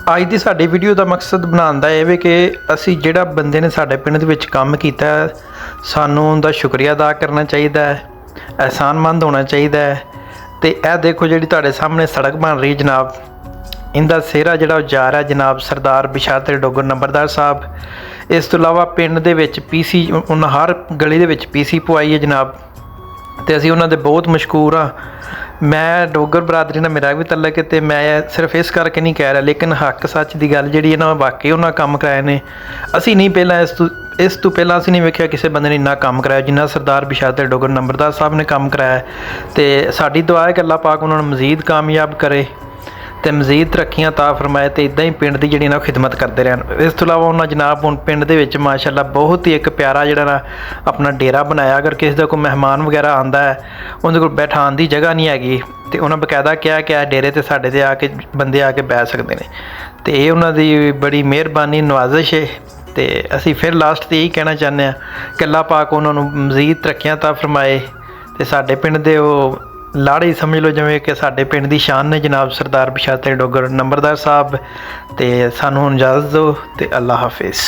ਅੱਜ ਦੀ ਸਾਡੀ ਵੀਡੀਓ ਦਾ ਮਕਸਦ ਬਣਾਉਣ ਦਾ ਇਹ ਵੇ ਕਿ ਅਸੀਂ ਜਿਹੜਾ ਬੰਦੇ ਨੇ ਸਾਡੇ ਪਿੰਡ ਦੇ ਵਿੱਚ ਕੰਮ ਕੀਤਾ ਸਾਨੂੰ ਉਹਦਾ ਸ਼ੁਕਰੀਆ ਅਦਾ ਕਰਨਾ ਚਾਹੀਦਾ ਹੈ, ਅਹਿਸਾਨਮੰਦ ਹੋਣਾ ਚਾਹੀਦਾ ਹੈ। ਤੇ ਇਹ ਦੇਖੋ ਜਿਹੜੀ ਤੁਹਾਡੇ ਸਾਹਮਣੇ ਸੜਕ ਬਣ ਰਹੀ ਜਨਾਬ, ਇਹਦਾ ਸਿਹਰਾ ਜਿਹੜਾ ਉਹ ਜਾ ਰਿਹਾ ਜਨਾਬ ਸਰਦਾਰ ਬਿਸ਼ਾਤਰ ਡੋਗਰ ਨੰਬਰਦਾਰ ਸਾਹਿਬ। ਇਸ ਤੋਂ ਇਲਾਵਾ ਪਿੰਡ ਦੇ ਵਿੱਚ ਪੀਸੀ, ਉਹਨਾਂ ਹਰ ਗਲੀ ਦੇ ਵਿੱਚ ਪੀਸੀ ਪਵਾਈ ਹੈ ਜਨਾਬ, ਤੇ ਅਸੀਂ ਉਹਨਾਂ ਦੇ ਬਹੁਤ ਮਸ਼ਹੂਰ ਹਾਂ। ਮੈਂ ਡੋਗਰ ਬਰਾਦਰੀ ਨਾਲ ਮੇਰਾ ਵੀ ਤਲਕ ਹੈ, ਤੇ ਮੈਂ ਸਿਰਫ ਇਸ ਕਰਕੇ ਨਹੀਂ ਕਹਿ ਰਿਹਾ, ਲੇਕਿਨ ਹੱਕ ਸੱਚ ਦੀ ਗੱਲ ਜਿਹੜੀ ਹੈ ਨਾ, ਵਾਕਈ ਉਹਨਾਂ ਕੰਮ ਕਰਾਏ ਨੇ। ਅਸੀਂ ਨਹੀਂ ਪਹਿਲਾਂ ਇਸ ਤੋਂ ਪਹਿਲਾਂ ਅਸੀਂ ਨਹੀਂ ਵੇਖਿਆ ਕਿਸੇ ਬੰਦੇ ਨੇ ਇੰਨਾ ਕੰਮ ਕਰਾਇਆ ਜਿੰਨਾ ਸਰਦਾਰ ਬਿਸ਼ਾਤਰ ਡੋਗਰ ਨੰਬਰਦਾਰ ਸਾਹਿਬ ਨੇ ਕੰਮ ਕਰਾਇਆ। ਤੇ ਸਾਡੀ ਦੁਆ ਹੈ ਕਿ ਅੱਲਾਹ ਪਾਕ ਉਹਨਾਂ ਨੂੰ ਮਜ਼ੀਦ ਕਾਮਯਾਬ ਕਰੇ ਤੇ ਮਜ਼ੀਦ ਤਰੱਕੀਆਂ ਤਾ ਫਰਮਾਏ, ਤੇ ਇਦਾਂ ਹੀ ਪਿੰਡ ਦੀ ਜਿਹੜੀ ਨਾ ਖਿਦਮਤ ਕਰਦੇ ਰਹਿਣ। ਇਸ ਤੋਂ ਇਲਾਵਾ ਉਹਨਾਂ ਜਨਾਬ ਹੁਣ ਪਿੰਡ ਦੇ ਵਿੱਚ ਮਾਸ਼ਾਅੱਲਾ ਬਹੁਤ ਹੀ ਇੱਕ ਪਿਆਰਾ ਜਿਹੜਾ ਨਾ ਆਪਣਾ ਡੇਰਾ ਬਣਾਇਆ। ਅਗਰ ਕਿਸੇ ਦਾ ਕੋਈ ਮਹਿਮਾਨ ਵਗੈਰਾ ਆਉਂਦਾ ਹੈ, ਉਹਦੇ ਕੋਲ ਬੈਠਾਉਣ ਦੀ ਜਗ੍ਹਾ ਨਹੀਂ ਹੈਗੀ, ਤੇ ਉਹਨਾਂ ਬਕਾਇਦਾ ਕਿਹਾ ਕਿ ਇਹ ਡੇਰੇ 'ਤੇ ਸਾਡੇ 'ਤੇ ਆ ਕੇ ਬੰਦੇ ਆ ਕੇ ਬਹਿ ਸਕਦੇ ਨੇ। ਤੇ ਇਹ ਉਹਨਾਂ ਦੀ ਬੜੀ ਮਿਹਰਬਾਨੀ ਨਵਾਜ਼ਿਸ਼ ਹੈ। ਤੇ ਅਸੀਂ ਫਿਰ ਲਾਸਟ 'ਤੇ ਇਹੀ ਕਹਿਣਾ ਚਾਹੁੰਦੇ ਹਾਂ ਕਿ ਅੱਲਾਹ ਪਾਕ ਉਹਨਾਂ ਨੂੰ ਮਜ਼ੀਦ ਤਰੱਕੀਆਂ ਤਾ ਫਰਮਾਏ, ਤੇ ਸਾਡੇ ਪਿੰਡ ਦੇ ਉਹ ਲਾੜੇ ਸਮਝ ਲਓ ਜਿਵੇਂ ਕਿ ਸਾਡੇ ਪਿੰਡ ਦੀ ਸ਼ਾਨ ਨੇ ਜਨਾਬ ਸਰਦਾਰ ਬਿਸ਼ਾਤਰ ਡੋਗਰ ਨੰਬਰਦਾਰ ਸਾਹਿਬ। ਤੇ ਸਾਨੂੰ ਹੁਣ ਇਜਾਜ਼ਤ ਦਿਓ, ਤੇ ਅੱਲਾ ਹਾਫਿਜ਼।